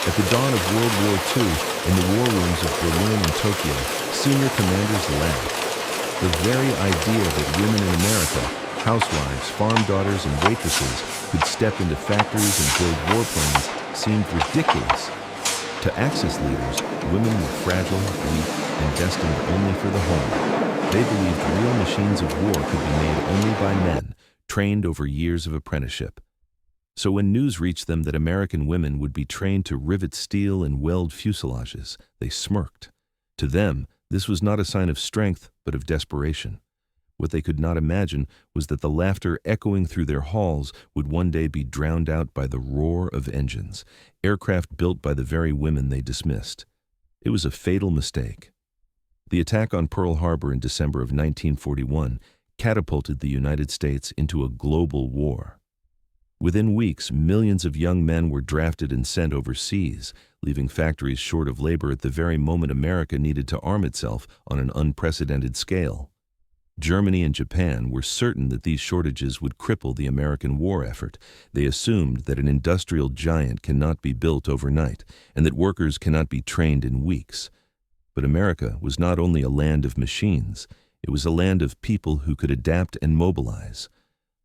At the dawn of World War II, in the war rooms of Berlin and Tokyo, senior commanders laughed. The very idea that women in America, housewives, farm daughters, and waitresses, could step into factories and build warplanes seemed ridiculous. To Axis leaders, women were fragile, weak, and destined only for the home. They believed real machines of war could be made only by men, trained over years of apprenticeship. So when news reached them that American women would be trained to rivet steel and weld fuselages, they smirked. To them, this was not a sign of strength, but of desperation. What they could not imagine was that the laughter echoing through their halls would one day be drowned out by the roar of engines, aircraft built by the very women they dismissed. It was a fatal mistake. The attack on Pearl Harbor in December of 1941 catapulted the United States into a global war. Within weeks, millions of young men were drafted and sent overseas, leaving factories short of labor at the very moment America needed to arm itself on an unprecedented scale. Germany and Japan were certain that these shortages would cripple the American war effort. They assumed that an industrial giant cannot be built overnight, and that workers cannot be trained in weeks. But America was not only a land of machines, it was a land of people who could adapt and mobilize.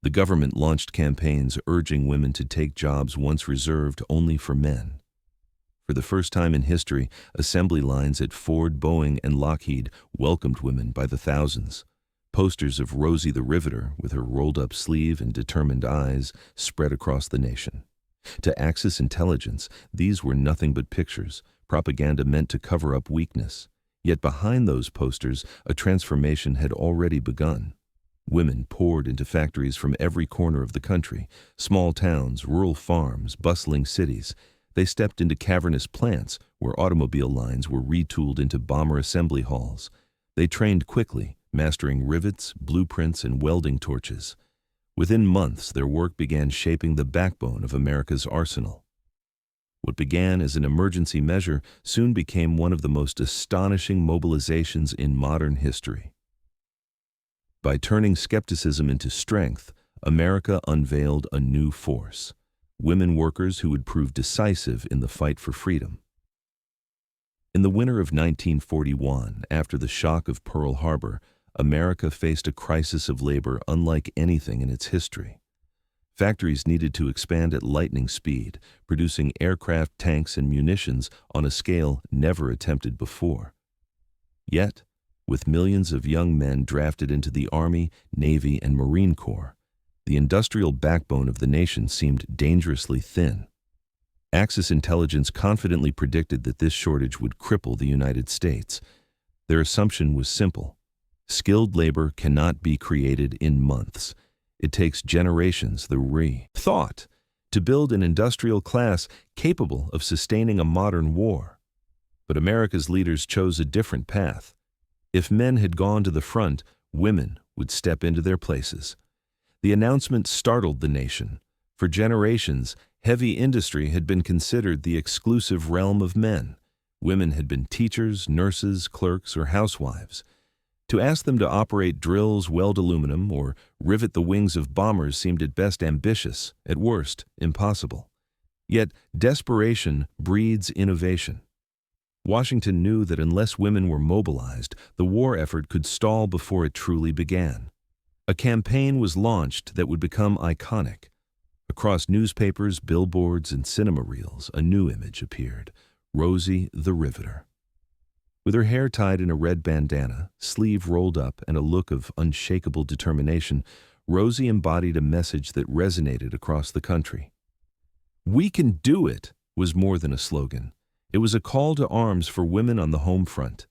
The government launched campaigns urging women to take jobs once reserved only for men. For the first time in history, assembly lines at Ford, Boeing, and Lockheed welcomed women by the thousands. Posters of Rosie the Riveter, with her rolled-up sleeve and determined eyes, spread across the nation. To Axis intelligence, these were nothing but pictures, propaganda meant to cover up weakness. Yet behind those posters, a transformation had already begun. Women poured into factories from every corner of the country, small towns, rural farms, bustling cities. They stepped into cavernous plants where automobile lines were retooled into bomber assembly halls. They trained quickly, mastering rivets, blueprints, and welding torches. Within months, their work began shaping the backbone of America's arsenal. What began as an emergency measure soon became one of the most astonishing mobilizations in modern history. By turning skepticism into strength, America unveiled a new force: women workers who would prove decisive in the fight for freedom. In the winter of 1941, after the shock of Pearl Harbor, America faced a crisis of labor unlike anything in its history. Factories needed to expand at lightning speed, producing aircraft, tanks, and munitions on a scale never attempted before. Yet, with millions of young men drafted into the Army, Navy, and Marine Corps, the industrial backbone of the nation seemed dangerously thin. Axis intelligence confidently predicted that this shortage would cripple the United States. Their assumption was simple: skilled labor cannot be created in months. It takes generations, thought, to build an industrial class capable of sustaining a modern war. But America's leaders chose a different path. If men had gone to the front, women would step into their places. The announcement startled the nation. For generations, heavy industry had been considered the exclusive realm of men. Women had been teachers, nurses, clerks, or housewives. To ask them to operate drills, weld aluminum, or rivet the wings of bombers seemed at best ambitious, at worst impossible. Yet desperation breeds innovation. Washington knew that unless women were mobilized, the war effort could stall before it truly began. A campaign was launched that would become iconic. Across newspapers, billboards, and cinema reels, a new image appeared: Rosie the Riveter. With her hair tied in a red bandana, sleeve rolled up, and a look of unshakable determination, Rosie embodied a message that resonated across the country. "We can do it" was more than a slogan. It was a call to arms for women on the home front.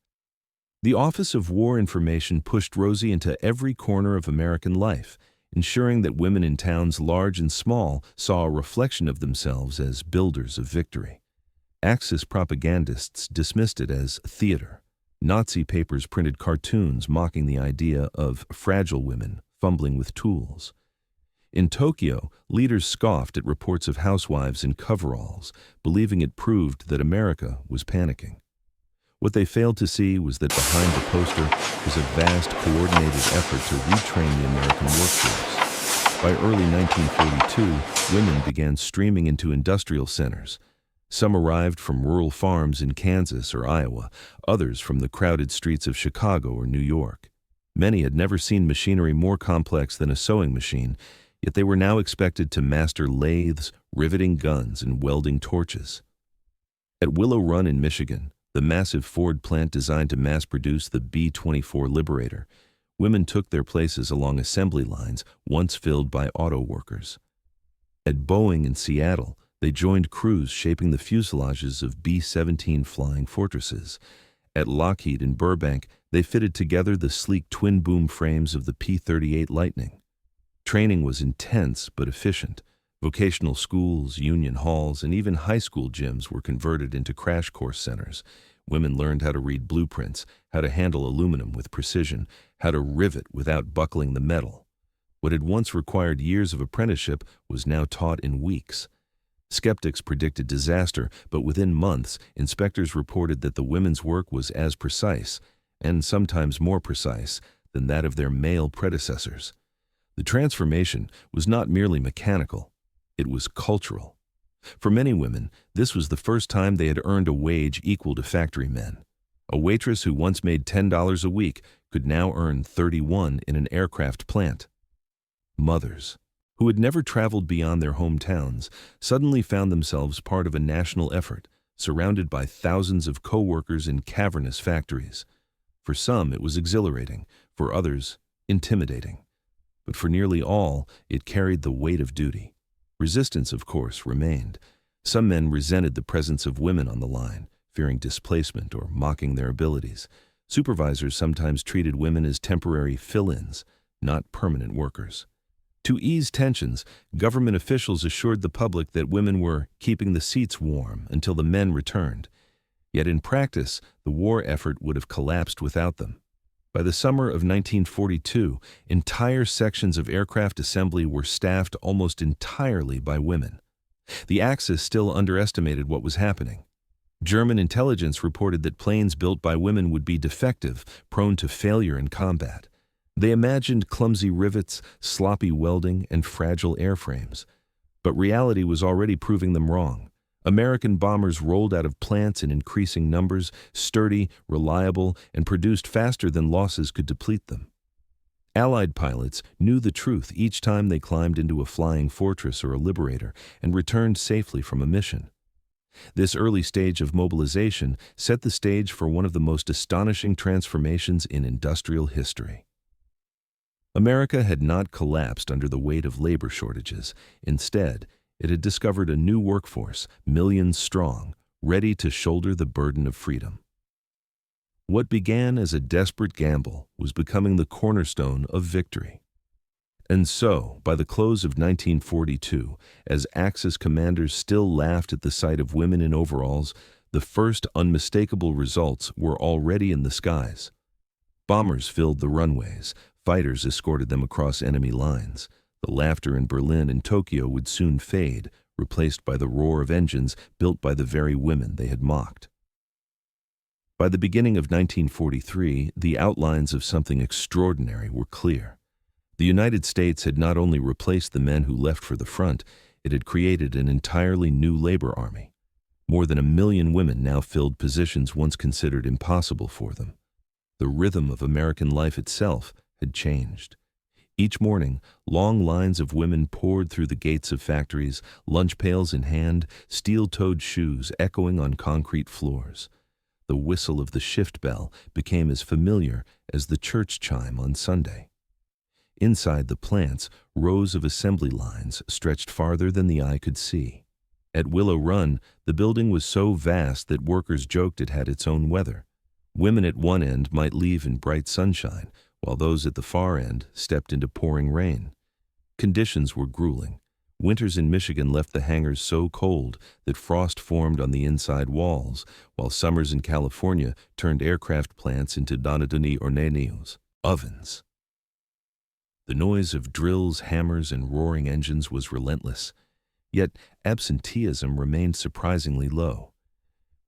The Office of War Information pushed Rosie into every corner of American life, ensuring that women in towns large and small saw a reflection of themselves as builders of victory. Axis propagandists dismissed it as theater. Nazi papers printed cartoons mocking the idea of fragile women fumbling with tools. In Tokyo, leaders scoffed at reports of housewives in coveralls, believing it proved that America was panicking. What they failed to see was that behind the poster was a vast, coordinated effort to retrain the American workforce. By early 1942, women began streaming into industrial centers. Some arrived from rural farms in Kansas or Iowa, others from the crowded streets of Chicago or New York. Many had never seen machinery more complex than a sewing machine, yet they were now expected to master lathes, riveting guns, and welding torches. At Willow Run in Michigan, the massive Ford plant designed to mass-produce the B-24 Liberator, women took their places along assembly lines once filled by auto workers. At Boeing in Seattle, they joined crews shaping the fuselages of B-17 flying fortresses. At Lockheed in Burbank, they fitted together the sleek twin-boom frames of the P-38 Lightning. Training was intense but efficient. Vocational schools, union halls, and even high school gyms were converted into crash course centers. Women learned how to read blueprints, how to handle aluminum with precision, how to rivet without buckling the metal. What had once required years of apprenticeship was now taught in weeks. Skeptics predicted disaster, but within months, inspectors reported that the women's work was as precise, and sometimes more precise, than that of their male predecessors. The transformation was not merely mechanical, it was cultural. For many women, this was the first time they had earned a wage equal to factory men. A waitress who once made $10 a week could now earn $31 in an aircraft plant. Mothers, who had never traveled beyond their hometowns, suddenly found themselves part of a national effort, surrounded by thousands of co-workers in cavernous factories. For some, it was exhilarating, for others, intimidating. But for nearly all, it carried the weight of duty. Resistance, of course, remained. Some men resented the presence of women on the line, fearing displacement or mocking their abilities. Supervisors sometimes treated women as temporary fill-ins, not permanent workers. To ease tensions, government officials assured the public that women were keeping the seats warm until the men returned. Yet in practice, the war effort would have collapsed without them. By the summer of 1942, entire sections of aircraft assembly were staffed almost entirely by women. The Axis still underestimated what was happening. German intelligence reported that planes built by women would be defective, prone to failure in combat. They imagined clumsy rivets, sloppy welding, and fragile airframes. But reality was already proving them wrong. American bombers rolled out of plants in increasing numbers, sturdy, reliable, and produced faster than losses could deplete them. Allied pilots knew the truth each time they climbed into a flying fortress or a Liberator and returned safely from a mission. This early stage of mobilization set the stage for one of the most astonishing transformations in industrial history. America had not collapsed under the weight of labor shortages. Instead, it had discovered a new workforce, millions strong, ready to shoulder the burden of freedom. What began as a desperate gamble was becoming the cornerstone of victory. And so, by the close of 1942, as Axis commanders still laughed at the sight of women in overalls, the first unmistakable results were already in the skies. Bombers filled the runways, fighters escorted them across enemy lines. The laughter in Berlin and Tokyo would soon fade, replaced by the roar of engines built by the very women they had mocked. By the beginning of 1943, the outlines of something extraordinary were clear. The United States had not only replaced the men who left for the front, it had created an entirely new labor army. More than 1 million women now filled positions once considered impossible for them. The rhythm of American life itself had changed. Each morning, long lines of women poured through the gates of factories, lunch pails in hand, steel-toed shoes echoing on concrete floors. The whistle of the shift bell became as familiar as the church chime on Sunday. Inside the plants, rows of assembly lines stretched farther than the eye could see. At Willow Run, the building was so vast that workers joked it had its own weather. Women at one end might leave in bright sunshine, while those at the far end stepped into pouring rain. Conditions were grueling. Winters in Michigan left the hangars so cold that frost formed on the inside walls, while summers in California turned aircraft plants into donadoni horneos, ovens. The noise of drills, hammers, and roaring engines was relentless, yet absenteeism remained surprisingly low.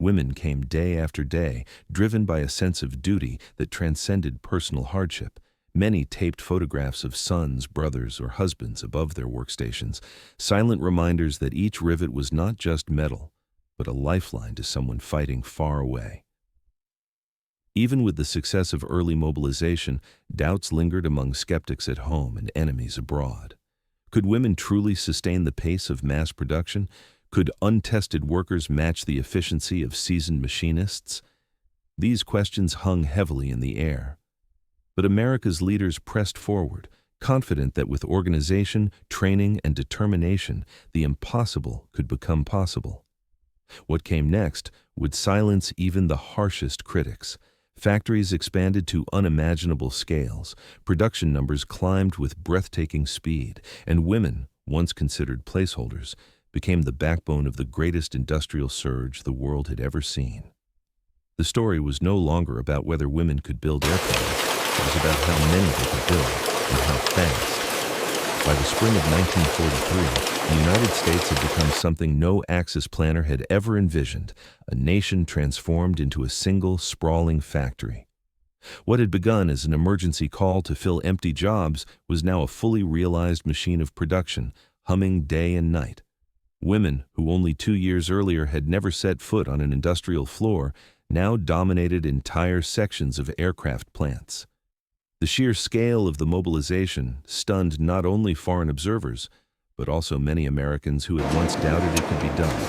Women came day after day, driven by a sense of duty that transcended personal hardship. Many taped photographs of sons, brothers, or husbands above their workstations, silent reminders that each rivet was not just metal, but a lifeline to someone fighting far away. Even with the success of early mobilization, doubts lingered among skeptics at home and enemies abroad. Could women truly sustain the pace of mass production? Could untested workers match the efficiency of seasoned machinists? These questions hung heavily in the air. But America's leaders pressed forward, confident that with organization, training, and determination, the impossible could become possible. What came next would silence even the harshest critics. Factories expanded to unimaginable scales, production numbers climbed with breathtaking speed, and women, once considered placeholders, became the backbone of the greatest industrial surge the world had ever seen. The story was no longer about whether women could build airplanes. It was about how many they could build and how fast. By the spring of 1943, the United States had become something no Axis planner had ever envisioned, a nation transformed into a single, sprawling factory. What had begun as an emergency call to fill empty jobs was now a fully realized machine of production, humming day and night. Women, who only 2 years earlier had never set foot on an industrial floor, now dominated entire sections of aircraft plants. The sheer scale of the mobilization stunned not only foreign observers, but also many Americans who had once doubted it could be done.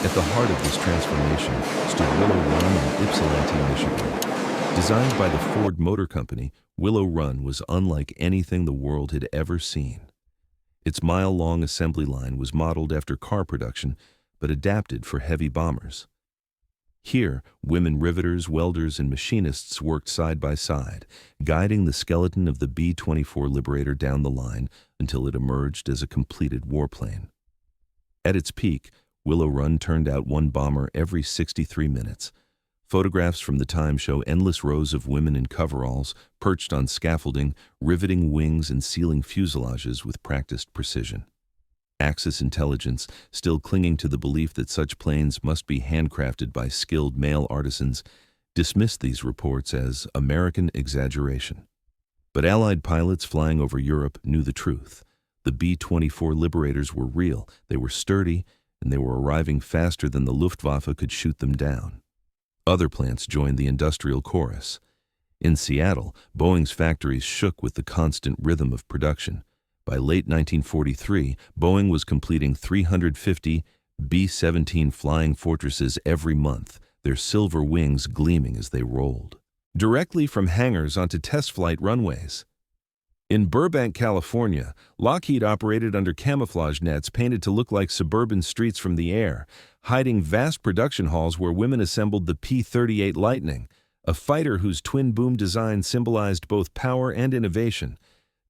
At the heart of this transformation stood Willow Run in Ypsilanti, Michigan. Designed by the Ford Motor Company, Willow Run was unlike anything the world had ever seen. Its mile-long assembly line was modeled after car production, but adapted for heavy bombers. Here, women riveters, welders, and machinists worked side by side, guiding the skeleton of the B-24 Liberator down the line until it emerged as a completed warplane. At its peak, Willow Run turned out one bomber every 63 minutes. Photographs from the time show endless rows of women in coveralls, perched on scaffolding, riveting wings and sealing fuselages with practiced precision. Axis intelligence, still clinging to the belief that such planes must be handcrafted by skilled male artisans, dismissed these reports as American exaggeration. But Allied pilots flying over Europe knew the truth. The B-24 Liberators were real, they were sturdy, and they were arriving faster than the Luftwaffe could shoot them down. Other plants joined the industrial chorus. In Seattle, Boeing's factories shook with the constant rhythm of production. By late 1943, Boeing was completing 350 B-17 Flying Fortresses every month, their silver wings gleaming as they rolled directly from hangars onto test flight runways. In Burbank, California, Lockheed operated under camouflage nets painted to look like suburban streets from the air, hiding vast production halls where women assembled the P-38 Lightning, a fighter whose twin-boom design symbolized both power and innovation.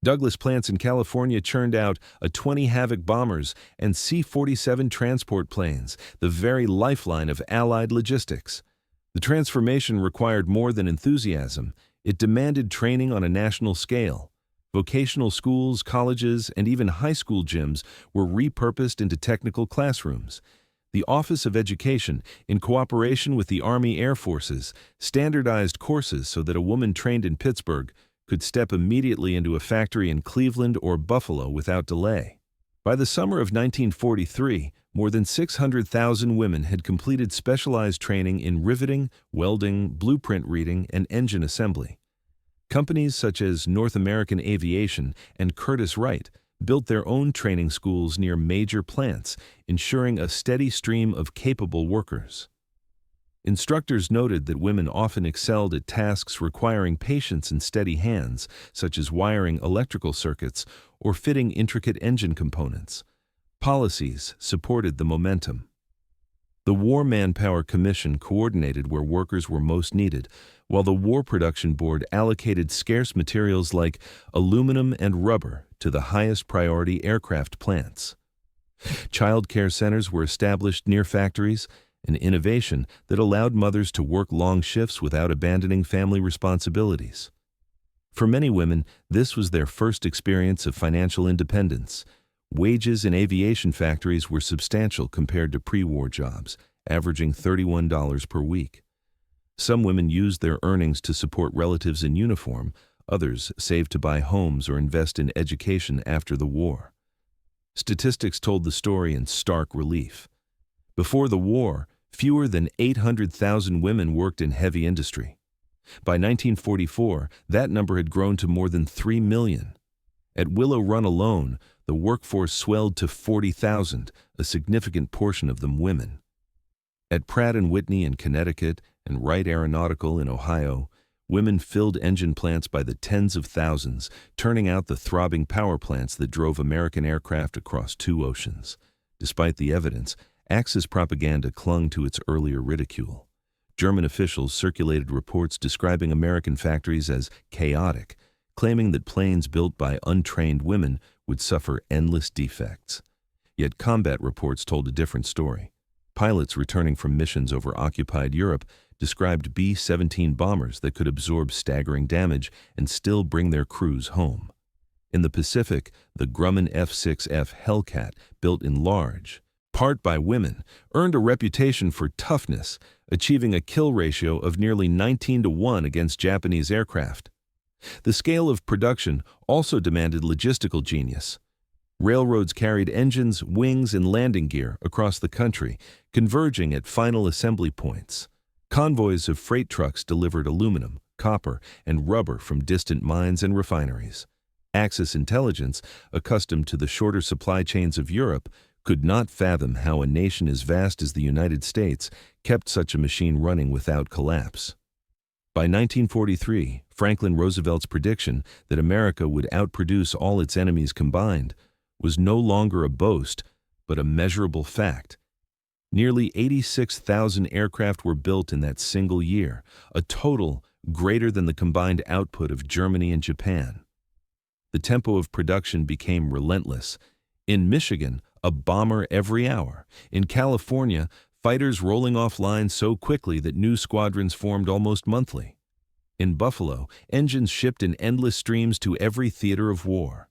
Douglas plants in California churned out A-20 Havoc bombers and C-47 transport planes, the very lifeline of Allied logistics. The transformation required more than enthusiasm. It demanded training on a national scale. Vocational schools, colleges, and even high school gyms were repurposed into technical classrooms. The Office of Education, in cooperation with the Army Air Forces, standardized courses so that a woman trained in Pittsburgh could step immediately into a factory in Cleveland or Buffalo without delay. By the summer of 1943, more than 600,000 women had completed specialized training in riveting, welding, blueprint reading, and engine assembly. Companies such as North American Aviation and Curtiss-Wright built their own training schools near major plants, ensuring a steady stream of capable workers. Instructors noted that women often excelled at tasks requiring patience and steady hands, such as wiring electrical circuits or fitting intricate engine components. Policies supported the momentum. The War Manpower Commission coordinated where workers were most needed, while the War Production Board allocated scarce materials like aluminum and rubber to the highest priority aircraft plants. Childcare centers were established near factories, an innovation that allowed mothers to work long shifts without abandoning family responsibilities. For many women, this was their first experience of financial independence. Wages in aviation factories were substantial compared to pre-war jobs, averaging $31 per week. Some women used their earnings to support relatives in uniform, others saved to buy homes or invest in education after the war. Statistics told the story in stark relief. Before the war, fewer than 800,000 women worked in heavy industry. By 1944, that number had grown to more than 3 million. At Willow Run alone, the workforce swelled to 40,000, a significant portion of them women. At Pratt & Whitney in Connecticut and Wright Aeronautical in Ohio, women filled engine plants by the tens of thousands, turning out the throbbing power plants that drove American aircraft across 2 oceans. Despite the evidence, Axis propaganda clung to its earlier ridicule. German officials circulated reports describing American factories as chaotic, claiming that planes built by untrained women would suffer endless defects. Yet combat reports told a different story. Pilots returning from missions over occupied Europe described B-17 bombers that could absorb staggering damage and still bring their crews home. In the Pacific, the Grumman F-6F Hellcat, built in large part by women, earned a reputation for toughness, achieving a kill ratio of nearly 19-to-1 against Japanese aircraft. The scale of production also demanded logistical genius. Railroads carried engines, wings, and landing gear across the country, converging at final assembly points. Convoys of freight trucks delivered aluminum, copper, and rubber from distant mines and refineries. Axis intelligence, accustomed to the shorter supply chains of Europe, could not fathom how a nation as vast as the United States kept such a machine running without collapse. By 1943, Franklin Roosevelt's prediction that America would outproduce all its enemies combined was no longer a boast, but a measurable fact. Nearly 86,000 aircraft were built in that single year, a total greater than the combined output of Germany and Japan. The tempo of production became relentless. In Michigan, a bomber every hour. In California, fighters rolling off lines so quickly that new squadrons formed almost monthly. In Buffalo, engines shipped in endless streams to every theater of war.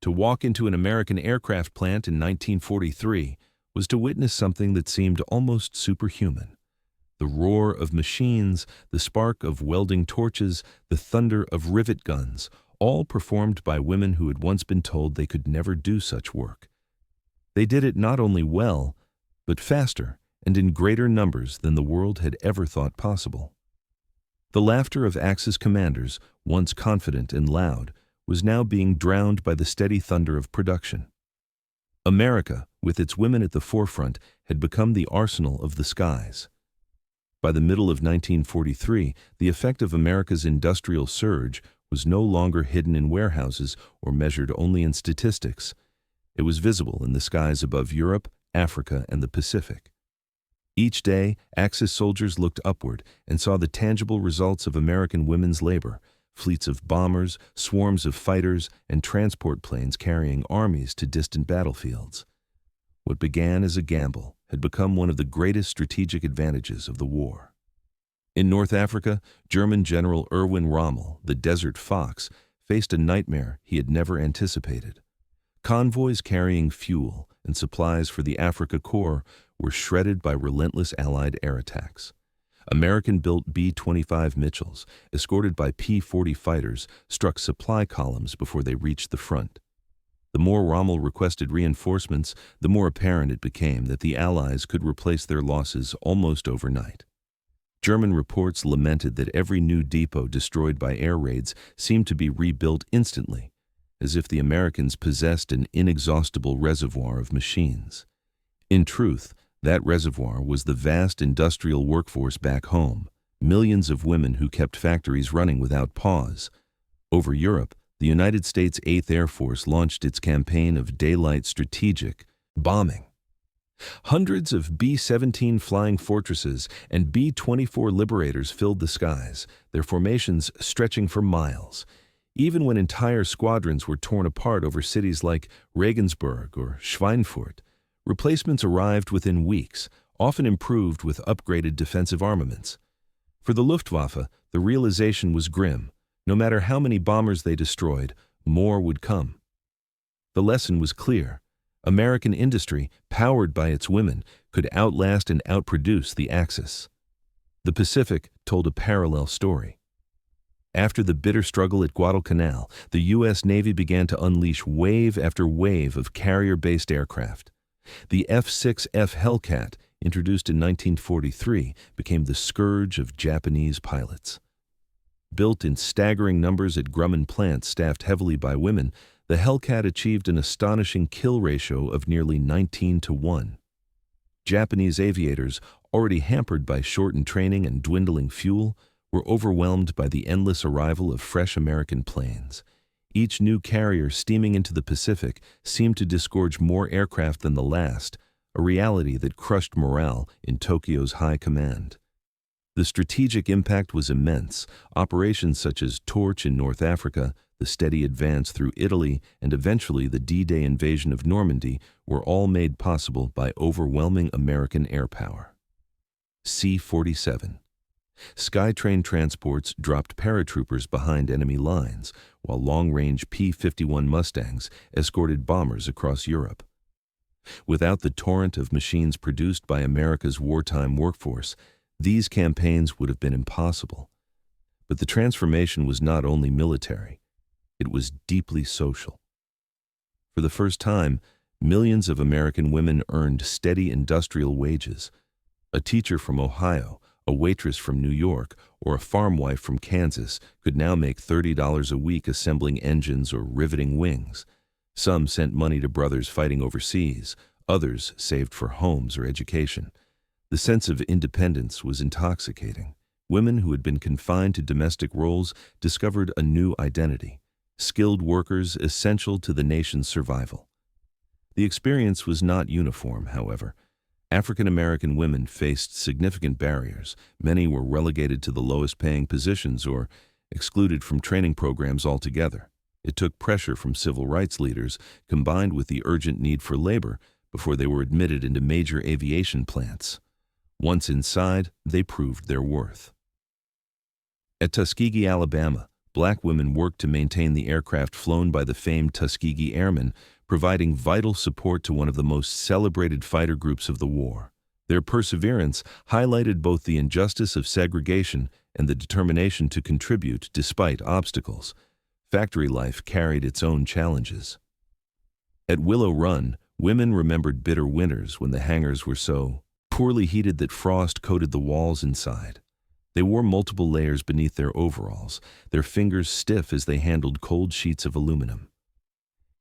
To walk into an American aircraft plant in 1943 was to witness something that seemed almost superhuman. The roar of machines, the spark of welding torches, the thunder of rivet guns, all performed by women who had once been told they could never do such work. They did it not only well, but faster and in greater numbers than the world had ever thought possible. The laughter of Axis commanders, once confident and loud, was now being drowned by the steady thunder of production. America, with its women at the forefront, had become the arsenal of the skies. By the middle of 1943, the effect of America's industrial surge was no longer hidden in warehouses or measured only in statistics. It was visible in the skies above Europe, Africa, and the Pacific. Each day, Axis soldiers looked upward and saw the tangible results of American women's labor: fleets of bombers, swarms of fighters, and transport planes carrying armies to distant battlefields. What began as a gamble had become one of the greatest strategic advantages of the war. In North Africa, German General Erwin Rommel, the Desert Fox, faced a nightmare he had never anticipated. Convoys carrying fuel and supplies for the Africa Corps were shredded by relentless Allied air attacks. American-built B-25 Mitchells, escorted by P-40 fighters, struck supply columns before they reached the front. The more Rommel requested reinforcements, the more apparent it became that the Allies could replace their losses almost overnight. German reports lamented that every new depot destroyed by air raids seemed to be rebuilt instantly, as if the Americans possessed an inexhaustible reservoir of machines. In truth, that reservoir was the vast industrial workforce back home, millions of women who kept factories running without pause. Over Europe, the United States 8th Air Force launched its campaign of daylight strategic bombing. Hundreds of B-17 Flying Fortresses and B-24 Liberators filled the skies, their formations stretching for miles. Even when entire squadrons were torn apart over cities like Regensburg or Schweinfurt, replacements arrived within weeks, often improved with upgraded defensive armaments. For the Luftwaffe, the realization was grim. No matter how many bombers they destroyed, more would come. The lesson was clear. American industry, powered by its women, could outlast and outproduce the Axis. The Pacific told a parallel story. After the bitter struggle at Guadalcanal, the U.S. Navy began to unleash wave after wave of carrier-based aircraft. The F-6F Hellcat, introduced in 1943, became the scourge of Japanese pilots. Built in staggering numbers at Grumman plants staffed heavily by women, the Hellcat achieved an astonishing kill ratio of nearly 19-1. Japanese aviators, already hampered by shortened training and dwindling fuel, were overwhelmed by the endless arrival of fresh American planes. Each new carrier steaming into the Pacific seemed to disgorge more aircraft than the last, a reality that crushed morale in Tokyo's high command. The strategic impact was immense. Operations such as Torch in North Africa, the steady advance through Italy, and eventually the D-Day invasion of Normandy were all made possible by overwhelming American airpower. C-47. Skytrain transports dropped paratroopers behind enemy lines, while long-range P-51 Mustangs escorted bombers across Europe. Without the torrent of machines produced by America's wartime workforce, these campaigns would have been impossible. But the transformation was not only military, it was deeply social. For the first time, millions of American women earned steady industrial wages. A teacher from Ohio, a waitress from New York, or a farm wife from Kansas could now make $30 a week assembling engines or riveting wings. Some sent money to brothers fighting overseas, others saved for homes or education. The sense of independence was intoxicating. Women who had been confined to domestic roles discovered a new identity, skilled workers essential to the nation's survival. The experience was not uniform, however. African American women faced significant barriers. Many were relegated to the lowest-paying positions or excluded from training programs altogether. It took pressure from civil rights leaders, combined with the urgent need for labor, before they were admitted into major aviation plants. Once inside, they proved their worth. At Tuskegee, Alabama, black women worked to maintain the aircraft flown by the famed Tuskegee Airmen, providing vital support to one of the most celebrated fighter groups of the war. Their perseverance highlighted both the injustice of segregation and the determination to contribute despite obstacles. Factory life carried its own challenges. At Willow Run, women remembered bitter winters when the hangars were so poorly heated that frost coated the walls inside. They wore multiple layers beneath their overalls, their fingers stiff as they handled cold sheets of aluminum.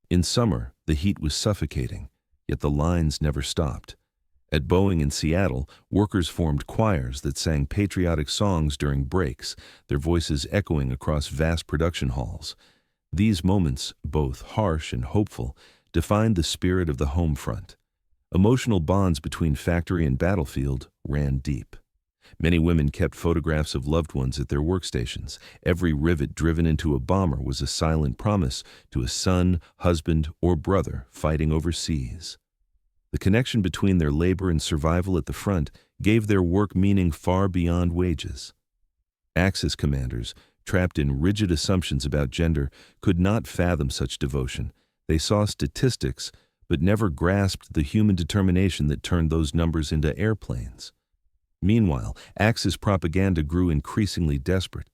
In summer, the heat was suffocating, yet the lines never stopped. At Boeing in Seattle, workers formed choirs that sang patriotic songs during breaks, their voices echoing across vast production halls. These moments, both harsh and hopeful, defined the spirit of the home front. Emotional bonds between factory and battlefield ran deep. Many women kept photographs of loved ones at their workstations. Every rivet driven into a bomber was a silent promise to a son, husband, or brother fighting overseas. The connection between their labor and survival at the front gave their work meaning far beyond wages. Axis commanders, trapped in rigid assumptions about gender, could not fathom such devotion. They saw statistics, but never grasped the human determination that turned those numbers into airplanes. Meanwhile, Axis propaganda grew increasingly desperate.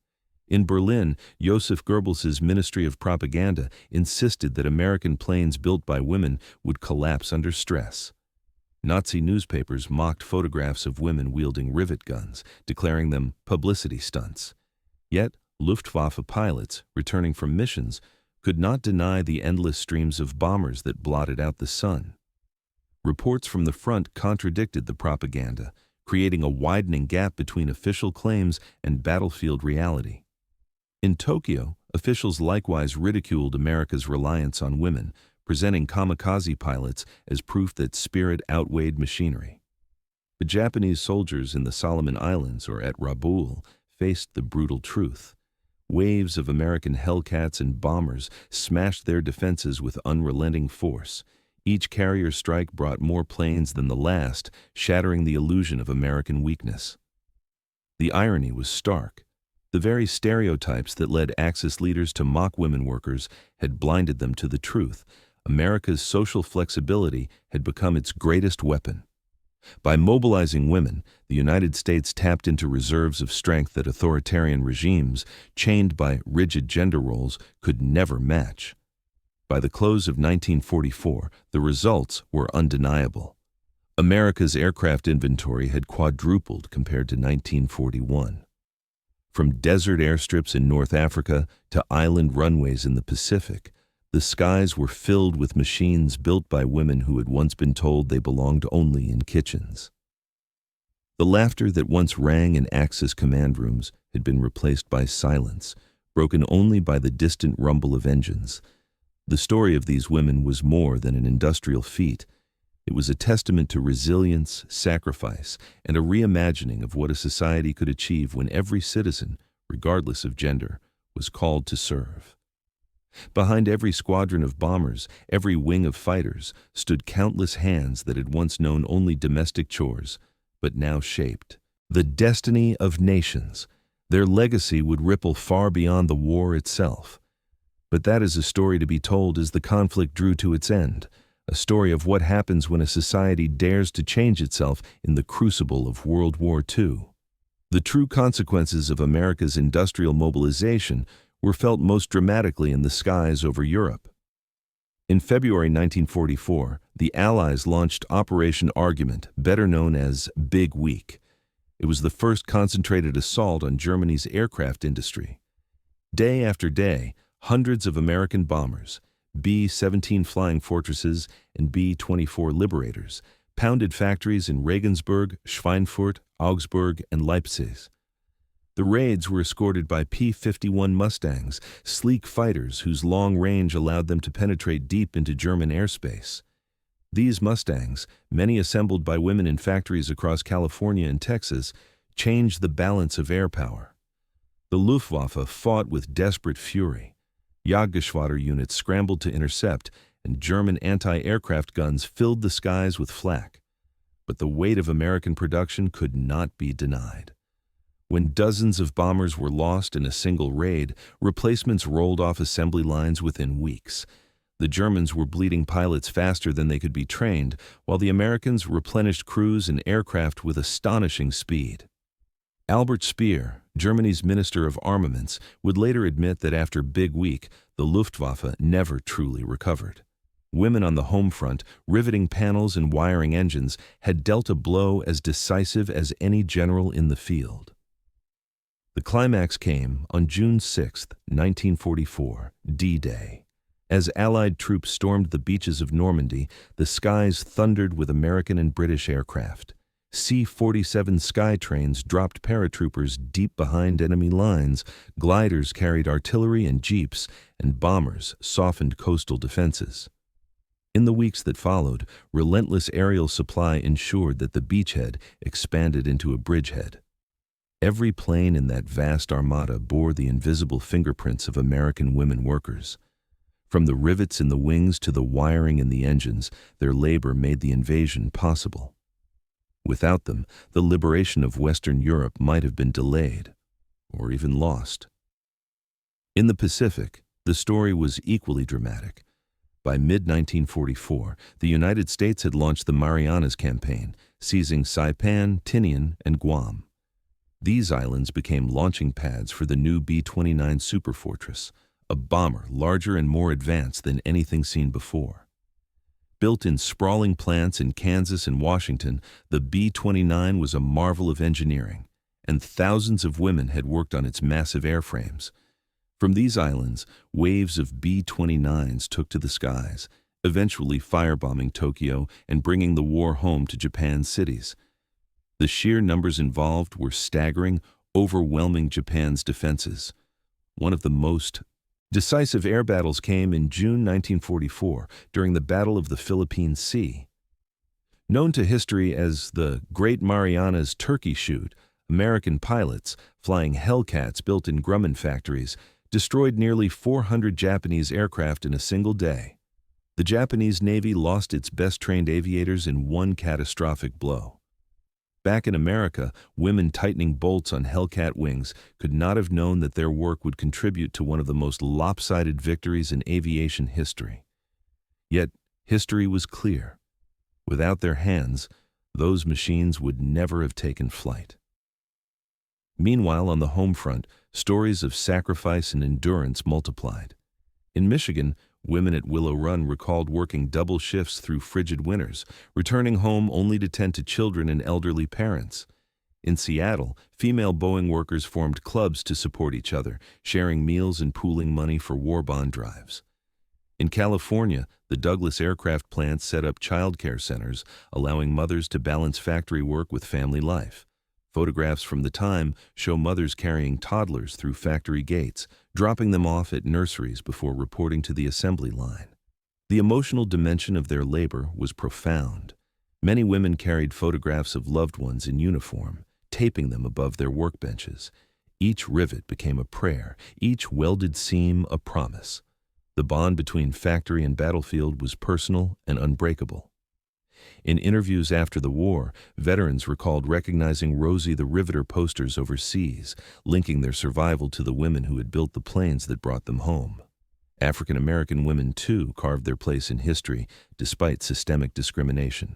In Berlin, Joseph Goebbels' Ministry of Propaganda insisted that American planes built by women would collapse under stress. Nazi newspapers mocked photographs of women wielding rivet guns, declaring them publicity stunts. Yet, Luftwaffe pilots, returning from missions, could not deny the endless streams of bombers that blotted out the sun. Reports from the front contradicted the propaganda, creating a widening gap between official claims and battlefield reality. In Tokyo, officials likewise ridiculed America's reliance on women, presenting kamikaze pilots as proof that spirit outweighed machinery. The Japanese soldiers in the Solomon Islands or at Rabaul faced the brutal truth. Waves of American Hellcats and bombers smashed their defenses with unrelenting force. Each carrier strike brought more planes than the last, shattering the illusion of American weakness. The irony was stark. The very stereotypes that led Axis leaders to mock women workers had blinded them to the truth. America's social flexibility had become its greatest weapon. By mobilizing women, the United States tapped into reserves of strength that authoritarian regimes, chained by rigid gender roles, could never match. By the close of 1944, the results were undeniable. America's aircraft inventory had quadrupled compared to 1941. From desert airstrips in North Africa to island runways in the Pacific, the skies were filled with machines built by women who had once been told they belonged only in kitchens. The laughter that once rang in Axis command rooms had been replaced by silence, broken only by the distant rumble of engines. The story of these women was more than an industrial feat. It was a testament to resilience, sacrifice, and a reimagining of what a society could achieve when every citizen, regardless of gender, was called to serve. Behind every squadron of bombers, every wing of fighters, stood countless hands that had once known only domestic chores, but now shaped the destiny of nations. Their legacy would ripple far beyond the war itself. But that is a story to be told as the conflict drew to its end, a story of what happens when a society dares to change itself in the crucible of World War II. The true consequences of America's industrial mobilization were felt most dramatically in the skies over Europe. In February 1944, the Allies launched Operation Argument, better known as Big Week. It was the first concentrated assault on Germany's aircraft industry. Day after day, hundreds of American bombers, B-17 Flying Fortresses and B-24 Liberators, pounded factories in Regensburg, Schweinfurt, Augsburg, and Leipzig. The raids were escorted by P-51 Mustangs, sleek fighters whose long range allowed them to penetrate deep into German airspace. These Mustangs, many assembled by women in factories across California and Texas, changed the balance of air power. The Luftwaffe fought with desperate fury. Jagdgeschwader units scrambled to intercept, and German anti-aircraft guns filled the skies with flak. But the weight of American production could not be denied. When dozens of bombers were lost in a single raid, replacements rolled off assembly lines within weeks. The Germans were bleeding pilots faster than they could be trained, while the Americans replenished crews and aircraft with astonishing speed. Albert Speer, Germany's Minister of Armaments, would later admit that after Big Week, the Luftwaffe never truly recovered. Women on the home front, riveting panels and wiring engines, had dealt a blow as decisive as any general in the field. The climax came on June 6, 1944, D-Day. As Allied troops stormed the beaches of Normandy, the skies thundered with American and British aircraft. C-47 sky trains dropped paratroopers deep behind enemy lines, gliders carried artillery and jeeps, and bombers softened coastal defenses. In the weeks that followed, relentless aerial supply ensured that the beachhead expanded into a bridgehead. Every plane in that vast armada bore the invisible fingerprints of American women workers. From the rivets in the wings to the wiring in the engines, their labor made the invasion possible. Without them, the liberation of Western Europe might have been delayed, or even lost. In the Pacific, the story was equally dramatic. By mid-1944, the United States had launched the Marianas Campaign, seizing Saipan, Tinian, and Guam. These islands became launching pads for the new B-29 Superfortress, a bomber larger and more advanced than anything seen before. Built in sprawling plants in Kansas and Washington, the B-29 was a marvel of engineering, and thousands of women had worked on its massive airframes. From these islands, waves of B-29s took to the skies, eventually firebombing Tokyo and bringing the war home to Japan's cities. The sheer numbers involved were staggering, overwhelming Japan's defenses. One of the most decisive air battles came in June 1944 during the Battle of the Philippine Sea. Known to history as the Great Marianas Turkey Shoot, American pilots, flying Hellcats built in Grumman factories, destroyed nearly 400 Japanese aircraft in a single day. The Japanese Navy lost its best-trained aviators in one catastrophic blow. Back in America, women tightening bolts on Hellcat wings could not have known that their work would contribute to one of the most lopsided victories in aviation history. Yet, history was clear. Without their hands, those machines would never have taken flight. Meanwhile, on the home front, stories of sacrifice and endurance multiplied. In Michigan, Women at Willow Run recalled working double shifts through frigid winters, returning home only to tend to children and elderly parents. In Seattle, female Boeing workers formed clubs to support each other, sharing meals and pooling money for war bond drives. In California, the Douglas aircraft plant set up childcare centers, allowing mothers to balance factory work with family life. Photographs from the time show mothers carrying toddlers through factory gates, dropping them off at nurseries before reporting to the assembly line. The emotional dimension of their labor was profound. Many women carried photographs of loved ones in uniform, taping them above their workbenches. Each rivet became a prayer, each welded seam a promise. The bond between factory and battlefield was personal and unbreakable. In interviews after the war, veterans recalled recognizing Rosie the Riveter posters overseas, linking their survival to the women who had built the planes that brought them home. African American women, too, carved their place in history, despite systemic discrimination.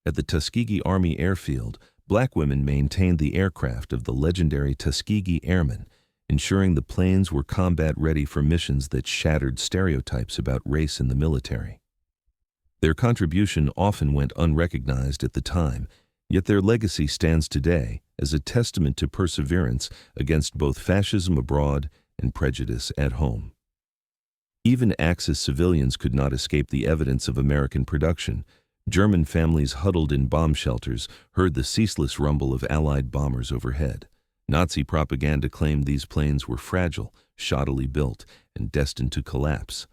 At the Tuskegee Army Airfield, black women maintained the aircraft of the legendary Tuskegee Airmen, ensuring the planes were combat-ready for missions that shattered stereotypes about race in the military. Their contribution often went unrecognized at the time, yet their legacy stands today as a testament to perseverance against both fascism abroad and prejudice at home. Even Axis civilians could not escape the evidence of American production. German families huddled in bomb shelters heard the ceaseless rumble of Allied bombers overhead. Nazi propaganda claimed these planes were fragile, shoddily built, and destined to collapse.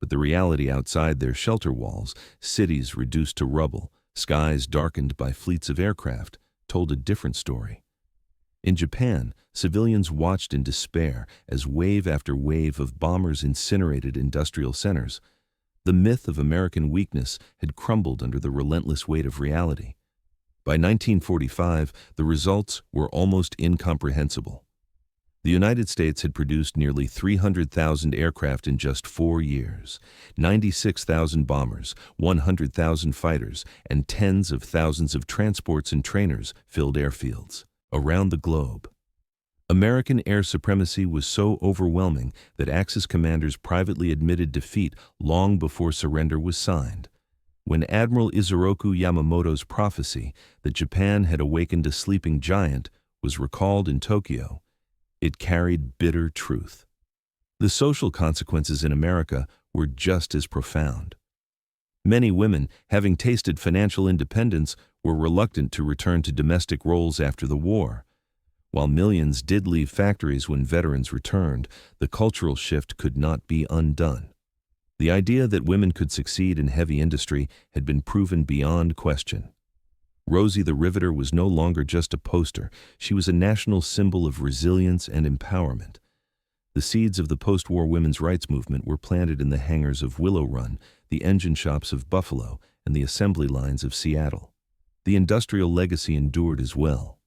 But the reality outside their shelter walls, cities reduced to rubble, skies darkened by fleets of aircraft, told a different story. In Japan, civilians watched in despair as wave after wave of bombers incinerated industrial centers. The myth of American weakness had crumbled under the relentless weight of reality. By 1945, the results were almost incomprehensible. The United States had produced nearly 300,000 aircraft in just 4 years, 96,000 bombers, 100,000 fighters, and tens of thousands of transports and trainers filled airfields around the globe. American air supremacy was so overwhelming that Axis commanders privately admitted defeat long before surrender was signed. When Admiral Isoroku Yamamoto's prophecy that Japan had awakened a sleeping giant was recalled in Tokyo, it carried bitter truth. The social consequences in America were just as profound. Many women, having tasted financial independence, were reluctant to return to domestic roles after the war. While millions did leave factories when veterans returned, the cultural shift could not be undone. The idea that women could succeed in heavy industry had been proven beyond question. Rosie the Riveter was no longer just a poster. She was a national symbol of resilience and empowerment. The seeds of the post-war women's rights movement were planted in the hangars of Willow Run, the engine shops of Buffalo, and the assembly lines of Seattle. The industrial legacy endured as well.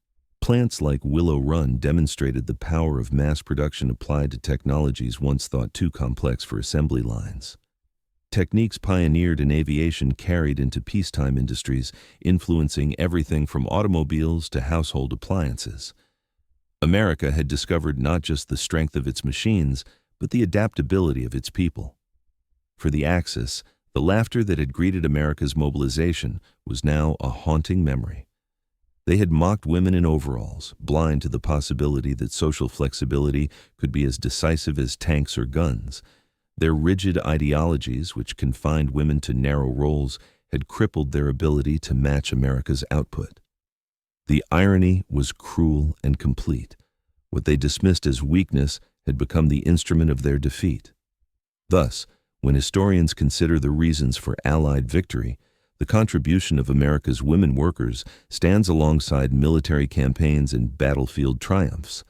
Plants like Willow Run demonstrated the power of mass production applied to technologies once thought too complex for assembly lines. Techniques pioneered in aviation carried into peacetime industries, influencing everything from automobiles to household appliances. America had discovered not just the strength of its machines, but the adaptability of its people. For the Axis, the laughter that had greeted America's mobilization was now a haunting memory. They had mocked women in overalls, blind to the possibility that social flexibility could be as decisive as tanks or guns. Their rigid ideologies, which confined women to narrow roles, had crippled their ability to match America's output. The irony was cruel and complete. What they dismissed as weakness had become the instrument of their defeat. Thus, when historians consider the reasons for Allied victory, the contribution of America's women workers stands alongside military campaigns and battlefield triumphs.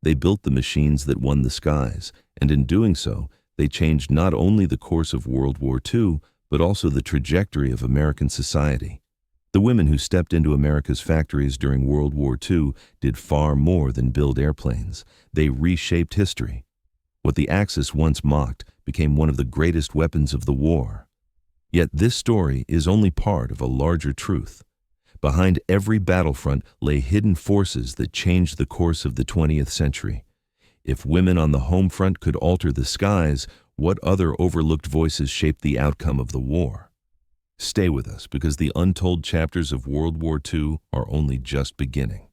They built the machines that won the skies, and in doing so, they changed not only the course of World War II, but also the trajectory of American society. The women who stepped into America's factories during World War II did far more than build airplanes. They reshaped history. What the Axis once mocked became one of the greatest weapons of the war. Yet this story is only part of a larger truth. Behind every battlefront lay hidden forces that changed the course of the 20th century. If women on the home front could alter the skies, What other overlooked voices shaped the outcome of the war? Stay with us because the untold chapters of World War II are only just beginning.